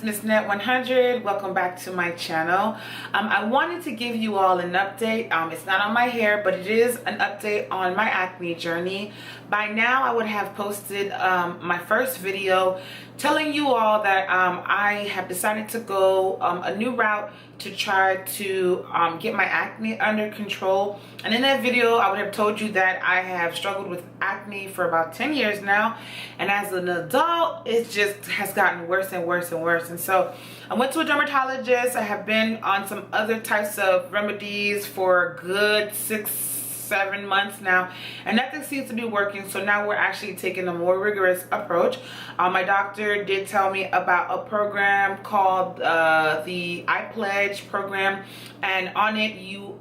is Miss Net 100. Welcome back to my channel. I wanted to give you all an update. It's not on my hair, but it is an update on my acne journey. By now, I would have posted my first video telling you all that I have decided to go a new route to try to get my acne under control. And in that video, I would have told you that I have struggled with acne for about 10 years now. And as an adult, it just has gotten worse and worse and worse. And so I went to a dermatologist. I have been on some other types of remedies for a good 6-7 months now, and nothing seems to be working. So now we're actually taking a more rigorous approach. My doctor did tell me about a program called the I Pledge program, and on it you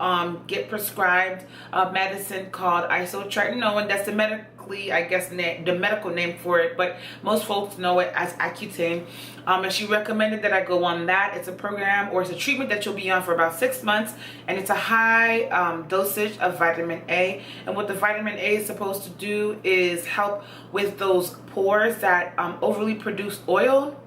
get prescribed a medicine called isotretinoin. That's the the medical name for it, but most folks know it as Accutane. And she recommended that I go on that. It's a program, or it's a treatment that you'll be on for about 6 months, and it's a high dosage of vitamin A. And what the vitamin A is supposed to do is help with those pores that overly produce oil,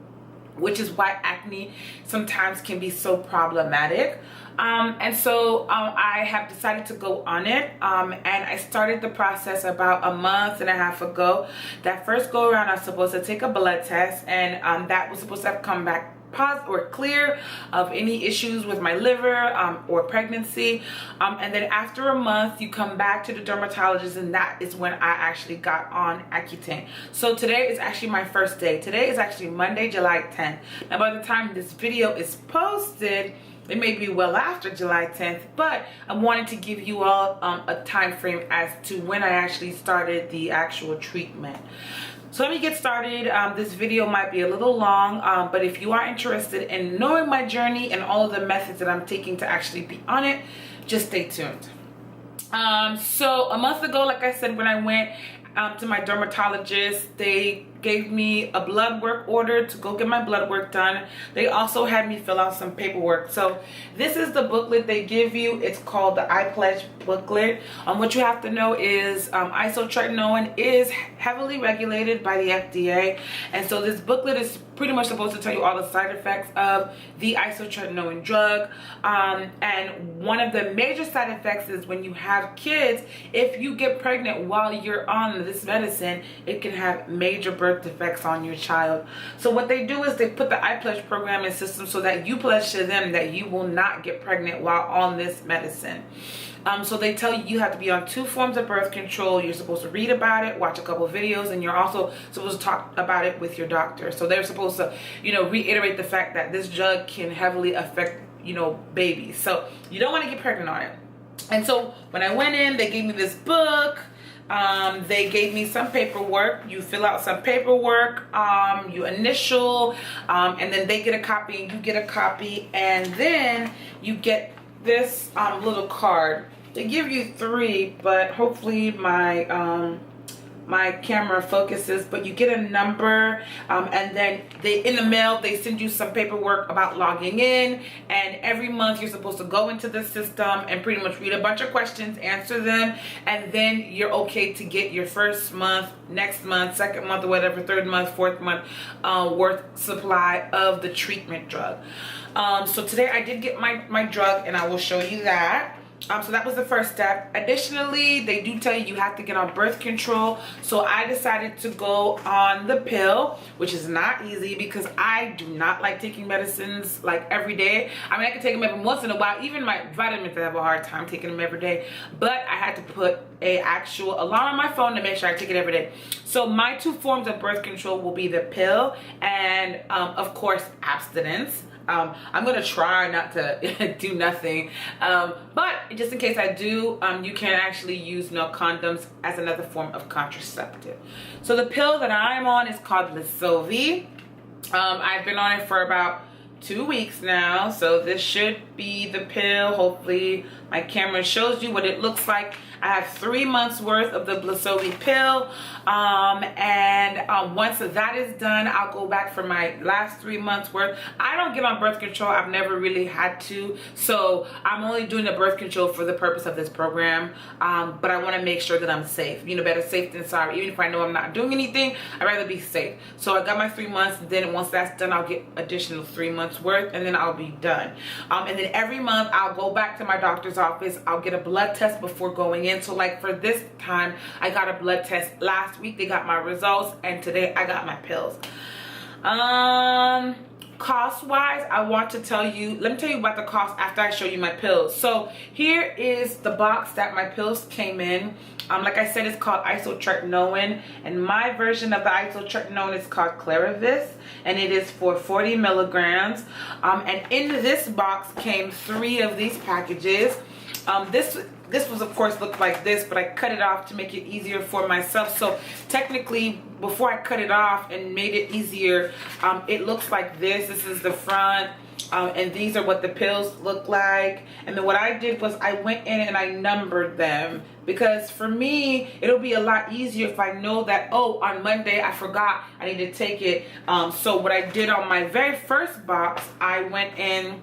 which is why acne sometimes can be so problematic. And so I have decided to go on it, and I started the process about a month and a half ago. That first go around, I was supposed to take a blood test, and that was supposed to have come back positive or clear of any issues with my liver or pregnancy. And then after a month, you come back to the dermatologist, and that is when I actually got on Accutane. So today is actually my first day. Today is actually Monday, July 10th. Now by the time this video is posted, it may be well after July 10th, but I wanted to give you all a time frame as to when I actually started the actual treatment. So let me get started. This video might be a little long, but if you are interested in knowing my journey and all of the methods that I'm taking to actually be on it, just stay tuned. So a month ago, like I said, when I went to my dermatologist, they gave me a blood work order to go get my blood work done. They also had me fill out some paperwork. So this is the booklet they give you. It's called the I Pledge booklet. What you have to know is isotretinoin is heavily regulated by the FDA, and so this booklet is pretty much supposed to tell you all the side effects of the isotretinoin drug. And one of the major side effects is when you have kids, if you get pregnant while you're on this medicine, it can have major birth defects on your child. So what they do is they put the I Pledge program in system so that you pledge to them that you will not get pregnant while on this medicine. So they tell you have to be on 2 forms of birth control. You're supposed to read about it, watch a couple videos, and you're also supposed to talk about it with your doctor. So they're supposed to, reiterate the fact that this drug can heavily affect, babies. So you don't want to get pregnant on it. And so when I went in, they gave me this book. They gave me some paperwork. You fill out some paperwork, you initial, and then they get a copy and you get a copy, and then you get this little card. They give you 3, but hopefully my my camera focuses, but you get a number, and then in the mail they send you some paperwork about logging in, and every month you're supposed to go into the system and pretty much read a bunch of questions, answer them, and then you're okay to get your first month, next month, second month, or whatever, third month, fourth month worth supply of the treatment drug. So today I did get my drug, and I will show you that. So that was the first step. Additionally, they do tell you have to get on birth control. So I decided to go on the pill, which is not easy because I do not like taking medicines like every day. I mean, I can take them every once in a while. Even my vitamins, I have a hard time taking them every day. But I had to put a actual alarm on my phone to make sure I take it every day. So my 2 forms of birth control will be the pill and, of course, abstinence. I'm gonna try not to do nothing, but just in case I do, you can actually use no condoms as another form of contraceptive. So the pill that I'm on is called Lisovi. I've been on it for about 2 weeks now, so this should be the pill. Hopefully my camera shows you what it looks like. I have 3 months worth of the Blisovi pill, and once that is done, I'll go back for my last 3 months worth. I don't get on birth control. I've never really had to, so I'm only doing the birth control for the purpose of this program, but I want to make sure that I'm safe. You know, better safe than sorry. Even if I know I'm not doing anything, I'd rather be safe. So I got my 3 months, and then once that's done, I'll get additional 3 months worth, and then I'll be done. And then every month I'll go back to my doctor's office. I'll get a blood test before going in. So like for this time, I got a blood test last week. They got my results, and today I got my pills. Cost wise, I want to tell you, let me tell you about the cost after I show you my pills. So here is the box that my pills came in. Like I said, it's called isotretinoin, and my version of the isotretinoin is called Clarivis, and it is for 40 milligrams. And in this box came 3 of these packages. This was, of course, looked like this, but I cut it off to make it easier for myself. So technically, before I cut it off and made it easier, it looks like this. This is the front, and these are what the pills look like. And then what I did was I went in and I numbered them, because for me, it'll be a lot easier if I know that, oh, on Monday I forgot I need to take it. So what I did on my very first box, I went in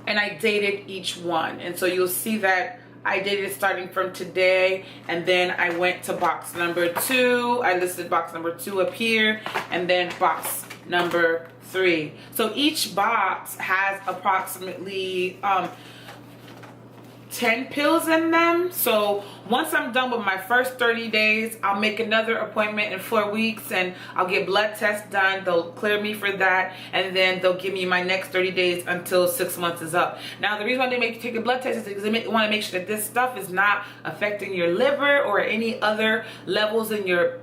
and I dated each one. And so you'll see that I did it starting from today, and then I went to box number 2. I listed box number 2 up here, and then box number 3. So each box has approximately 10 pills in them. So once I'm done with my first 30 days, I'll make another appointment in 4 weeks, and I'll get blood tests done. They'll clear me for that, and then they'll give me my next 30 days until 6 months is up. Now, the reason why they make you take a blood test is because they want to make sure that this stuff is not affecting your liver or any other levels in your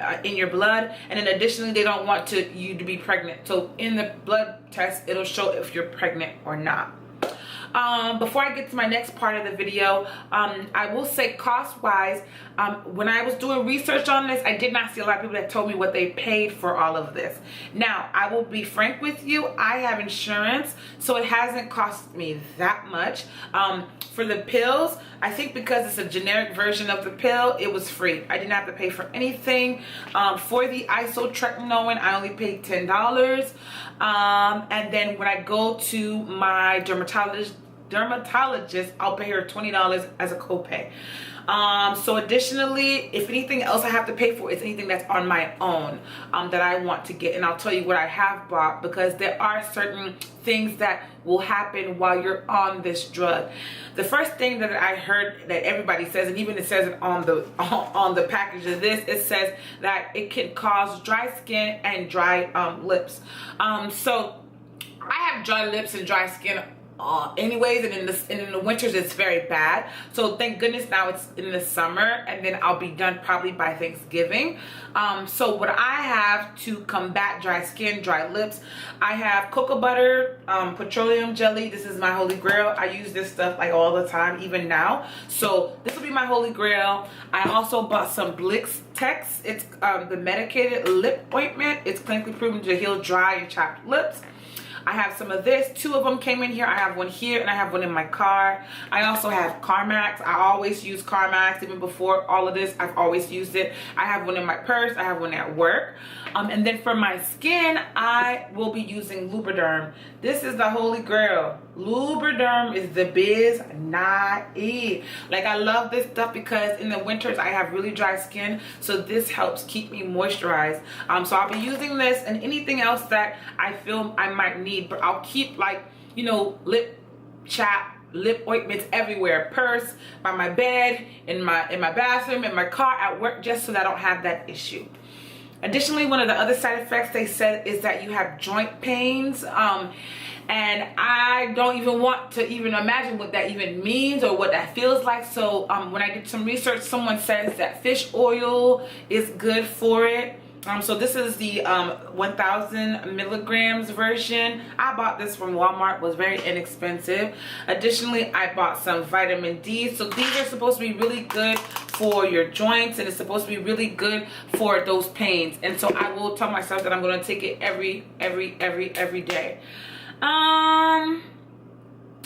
blood. And then additionally, they don't want you to be pregnant. So in the blood test, it'll show if you're pregnant or not. Before I get to my next part of the video, I will say cost-wise, when I was doing research on this, I did not see a lot of people that told me what they paid for all of this. Now, I will be frank with you, I have insurance, so it hasn't cost me that much. For the pills, I think because it's a generic version of the pill, it was free. I didn't have to pay for anything. For the isotretinoin, I only paid $10. And then when I go to my dermatologist, I'll pay her $20 as a copay. So additionally, if anything else I have to pay for, it's anything that's on my own that I want to get. And I'll tell you what I have bought, because there are certain things that will happen while you're on this drug. The first thing that I heard that everybody says, and even it says it on the package of this, it says that it can cause dry skin and dry lips. So I have dry lips and dry skin anyways, and in the winters it's very bad. So thank goodness now it's in the summer, and then I'll be done probably by Thanksgiving. So what I have to combat dry skin, dry lips, I have cocoa butter, petroleum jelly. This is my holy grail. I use this stuff like all the time, even now. So this will be my holy grail. I also bought some Blix-Tex. It's the medicated lip ointment. It's clinically proven to heal dry and chapped lips. I have some of this. 2 of them came in here. I have one here and I have one in my car. I also have Carmax. I always use Carmax. Even before all of this, I've always used it. I have one in my purse. I have one at work. And then for my skin, I will be using Lubriderm. This is the holy grail. Lubriderm is the biz, not it. Like, I love this stuff because in the winters I have really dry skin, so this helps keep me moisturized. So I'll be using this and anything else that I feel I might need, but I'll keep, like, you know, lip ointments everywhere, purse, by my bed, in my bathroom, in my car, at work, just so that I don't have that issue. Additionally, one of the other side effects they said is that you have joint pains, and I don't even want to even imagine what that even means or what that feels like. So when I did some research, someone says that fish oil is good for it. So this is the 1,000 milligrams version. I bought this from Walmart. It was very inexpensive. Additionally, I bought some vitamin D. So these are supposed to be really good for your joints, and it's supposed to be really good for those pains. And so I will tell myself that I'm going to take it every day.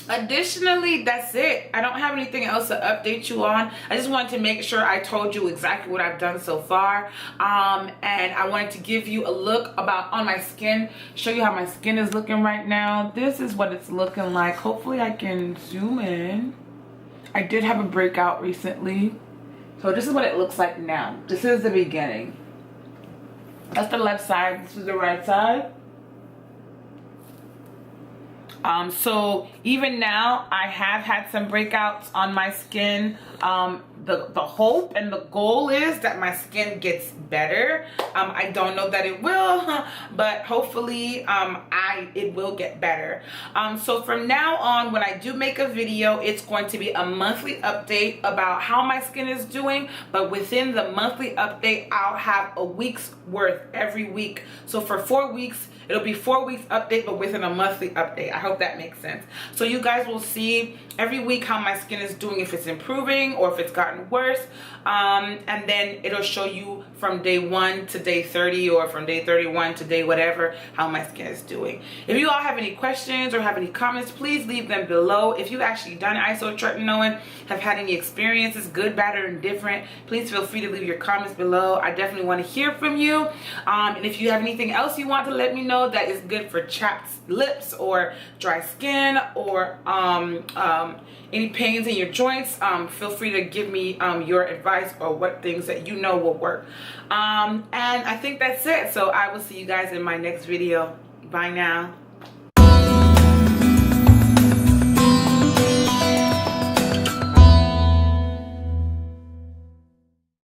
Additionally, that's it. I don't have anything else to update you on. I just wanted to make sure I told you exactly what I've done so far, and I wanted to give you a look on my skin, show you how my skin is looking right now. This is what it's looking like. Hopefully I can zoom in. I did have a breakout recently, so this is what it looks like now. This is the beginning. That's the left side. This is the right side. So even now, I have had some breakouts on my skin. The hope and the goal is that my skin gets better. I don't know that it will, but hopefully it will get better. So from now on, when I do make a video, it's going to be a monthly update about how my skin is doing, but within the monthly update, I'll have a week's worth every week. So for 4 weeks, it'll be 4 weeks update, but within a monthly update. I hope that makes sense. So you guys will see every week how my skin is doing, if it's improving or if it's gotten worse. And then it'll show you from day 1 to day 30, or from day 31 to day whatever, how my skin is doing. If you all have any questions or have any comments, please leave them below. If you've actually done isotretinoin, have had any experiences, good, bad, or indifferent, please feel free to leave your comments below. I definitely want to hear from you. And if you have anything else you want to let me know that is good for chapped lips or dry skin, or any pains in your joints, feel free to give me your advice or what things that you know will work. And I think that's it. So I will see you guys in my next video. Bye now.